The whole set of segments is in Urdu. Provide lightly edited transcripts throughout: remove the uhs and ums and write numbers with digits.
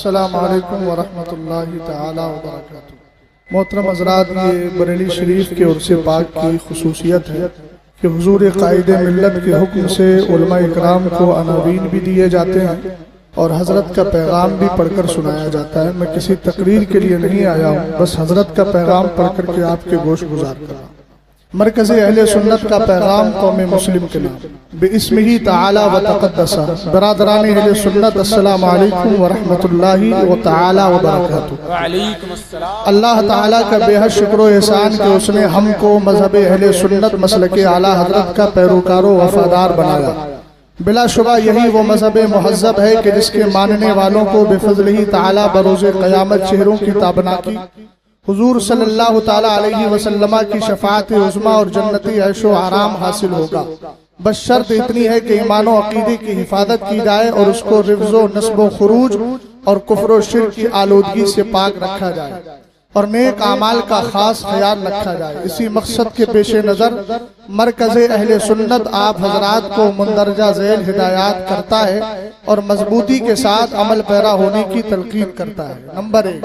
السلام علیکم ورحمۃ اللہ تعالی وبرکاتہ۔ محترم حضرات، یہ بریلی شریف کے عرس پاک کی خصوصیت ہے کہ حضور قائد ملت کے حکم سے علماء اکرام کو عناوین بھی دیے جاتے ہیں اور حضرت کا پیغام بھی پڑھ کر سنایا جاتا ہے۔ میں کسی تقریر کے لیے نہیں آیا ہوں، بس حضرت کا پیغام پڑھ کر کے آپ کے گوش گزار کر رہا ہوں۔ مرکز اہل سنت کا پیغام قوم مسلم کے نام باسمہ تعالی و تقدس۔ برادران اہل سنت، السلام علیکم ورحمۃ اللہ تعالی وبرکاتہ۔ اللہ تعالیٰ کا بے حد شکر و احسان کہ اس نے ہم کو مذہب اہل سنت مسلک اعلیٰ حضرت کا پیروکار و وفادار بنایا۔ بلا شبہ یہی وہ مذہب مہذب ہے کہ جس کے ماننے والوں کو بفضلہ تعالی بروز قیامت چہروں کی تابناکی حضور صلی اللہ تعالی علیہ وسلم کی شفاعت عظمیٰ اور جنتی عیش و آرام حاصل ہوگا، بس شرط اتنی ہے کہ ایمان و عقیدے کی حفاظت کی جائے اور اس کو رفض و نسب و خروج اور کفر و شرک کی آلودگی سے پاک رکھا جائے اور نیک اعمال کا خاص خیال رکھا جائے۔ اسی مقصد کے پیش نظر مرکز اہل سنت آپ حضرات کو مندرجہ ذیل ہدایات کرتا ہے اور مضبوطی کے ساتھ عمل پیرا ہونے کی تلقین کرتا ہے۔ نمبر 1،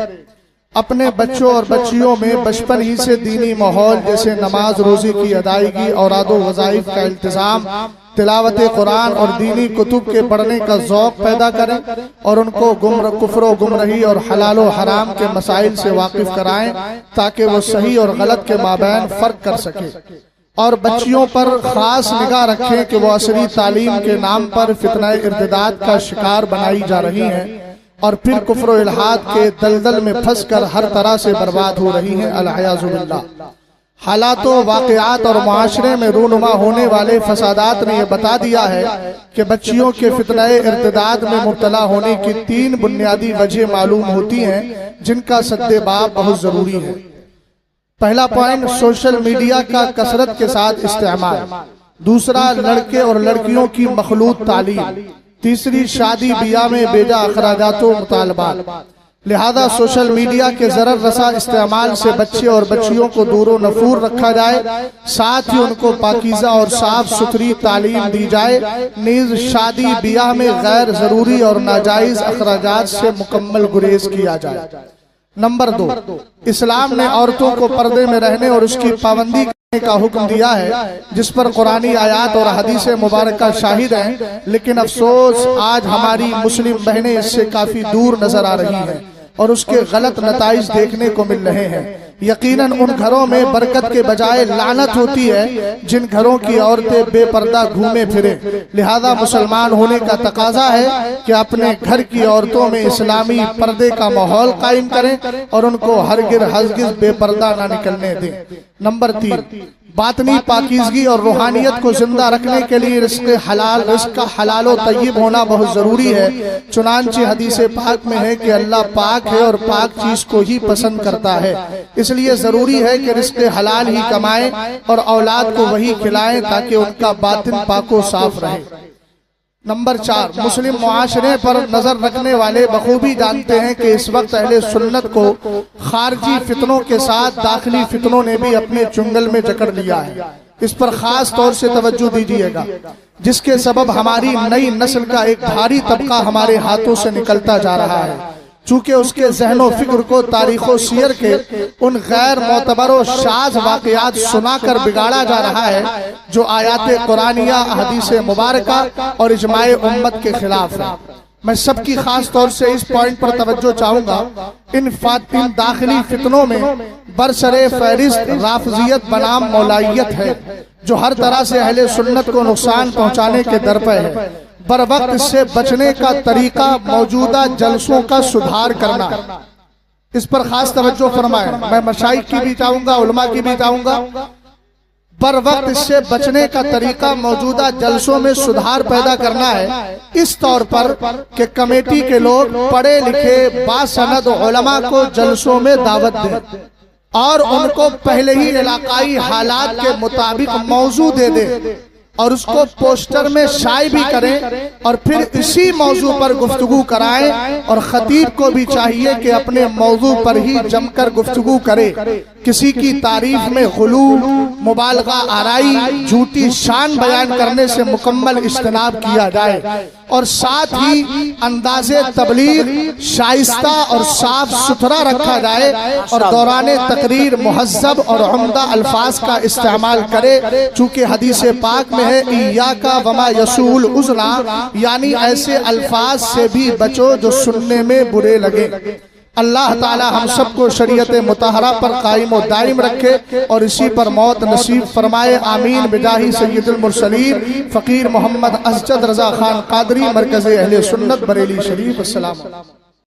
اپنے بچوں اور بچیوں میں بچپن ہی سے دینی ماحول جیسے نماز روزی کی ادائیگی، اوراد و وظائف کا التزام، تلاوت قرآن اور دینی کتب کے پڑھنے کا ذوق پیدا کریں اور ان کو کفر و گمراہی اور حلال و حرام کے مسائل سے واقف کرائیں تاکہ وہ صحیح اور غلط کے مابین فرق کر سکے، اور بچیوں پر خاص نگاہ رکھیں کہ وہ عصری تعلیم کے نام پر فتنہ ارتداد کا شکار بنائی جا رہی ہیں اور پھر کفر و الحاد کے دلدل میں پھنس کر ہر طرح سے برباد ہو رہی ہیں، العیاذ باللہ۔ حالات و واقعات اور معاشرے میں رونما ہونے والے فسادات نے یہ بتا دیا ہے کہ بچیوں کے فتنہ ارتداد میں مبتلا ہونے کی 3 بنیادی وجہ معلوم ہوتی ہیں جن کا سد باب بہت ضروری ہے۔ پہلا پوائنٹ، سوشل میڈیا کا کثرت کے ساتھ استعمال۔ دوسرا، لڑکے اور لڑکیوں کی مخلوط تعلیم۔ تیسری، شادی بیاہ میں بیجا اخراجات و مطالبات۔ لہذا سوشل میڈیا کے ضرر رسا استعمال سے بچے اور بچیوں کو دور و نفور رکھا جائے، ساتھ ہی ان کو پاکیزہ اور صاف ستھری تعلیم دی جائے، نیز شادی بیاہ میں غیر ضروری اور ناجائز اخراجات سے مکمل گریز کیا جائے۔ نمبر 2، اسلام نے عورتوں کو پردے میں رہنے اور اس کی پابندی کا حکم دیا ہے جس پر قرآنی آیات اور حدیث مبارکہ شاہد ہیں، لیکن افسوس آج ہماری مسلم بہنیں اس سے کافی دور نظر آ رہی ہیں اور اس کے غلط نتائج دیکھنے کو مل رہے ہیں۔ یقیناً ان گھروں میں برکت کے بجائے لعنت ہوتی ہے جن گھروں کی عورتیں بے پردہ گھومے پھریں۔ لہذا مسلمان ہونے کا تقاضا ہے کہ اپنے گھر کی عورتوں میں اسلامی پردے کا ماحول قائم کریں اور ان کو ہرگز بے پردہ نہ نکلنے دیں۔ نمبر 3، باطنی پاکیزگی اور روحانیت کو زندہ رکھنے کے لیے رزق کا حلال و طیب ہونا بہت ضروری ہے۔ چنانچہ حدیث پاک میں ہے کہ اللہ پاک ہے اور پاک چیز کو ہی پسند کرتا ہے، اس لیے ضروری ہے کہ رزق حلال ہی کمائیں اور اولاد کو وہی کھلائیں تاکہ ان کا باطن پاک و صاف رہے۔ نمبر 4، مسلم معاشرے پر نظر رکھنے والے بخوبی جانتے ہیں کہ اس وقت اہل سنت کو خارجی فتنوں کے ساتھ داخلی فتنوں نے بھی اپنے چنگل میں جکڑ لیا ہے۔ اس پر خاص طور سے توجہ دیجیے گا، جس کے سبب ہماری نئی نسل کا ایک بھاری طبقہ ہمارے ہاتھوں سے نکلتا جا رہا ہے، چونکہ اس کے ذہن و فکر کو تاریخ و سیر کے ان غیر معتبر و شاذ واقعات سنا کر بگاڑا جا رہا ہے جو آیات قرآنیہ، حدیث مبارکہ اور اجماع امت کے خلاف ہے۔ میں سب کی خاص طور سے اس پوائنٹ پر توجہ چاہوں گا، ان داخلی فتنوں میں برسر فہرست رافضیت بنام مولائیت ہے جو ہر طرح سے اہل سنت کو نقصان پہنچانے کے درپے ہے۔ بر وقت اس سے بچنے کا طریقہ موجودہ جلسوں کا سدھار کرنا، اس پر خاص توجہ فرمائیں۔ میں مشائخ کی بھی چاہوں گا، علماء کی بھی چاہوں گا۔ بر وقت اس سے بچنے کا طریقہ موجودہ جلسوں میں سدھار پیدا کرنا ہے، اس طور پر کہ کمیٹی کے لوگ پڑھے لکھے باسند علماء کو جلسوں میں دعوت دیں اور ان کو پہلے ہی علاقائی حالات کے مطابق موضوع دے دیں اور اس کو پوسٹر میں شائع بھی کریں اور پھر اسی موضوع پر گفتگو کرائیں، اور خطیب کو بھی چاہیے کہ اپنے موضوع پر ہی جم کر گفتگو کرے۔ کسی کی تعریف میں غلو، مبالغہ آرائی، جھوٹی شان بیان کرنے سے مکمل اجتناب کیا جائے، اور ساتھ ہی انداز تبلیغ شائستہ اور صاف ستھرا رکھا جائے، اور دوران تقریر مہذب اور عمدہ الفاظ کا استعمال کرے، چونکہ حدیث پاک میں ہے ایاکا وما یسول اذنا، یعنی ایسے الفاظ سے بھی بچو جو سننے میں برے لگے۔ اللہ تعالی ہم سب کو شریعت مطہرہ پر قائم و دائم رکھے اور اسی پر موت نصیب فرمائے، آمین بجاہ سید المرسلین فقیر محمد اسجد رضا خان قادری، مرکز اہل سنت بریلی شریف۔ السلام علیکم۔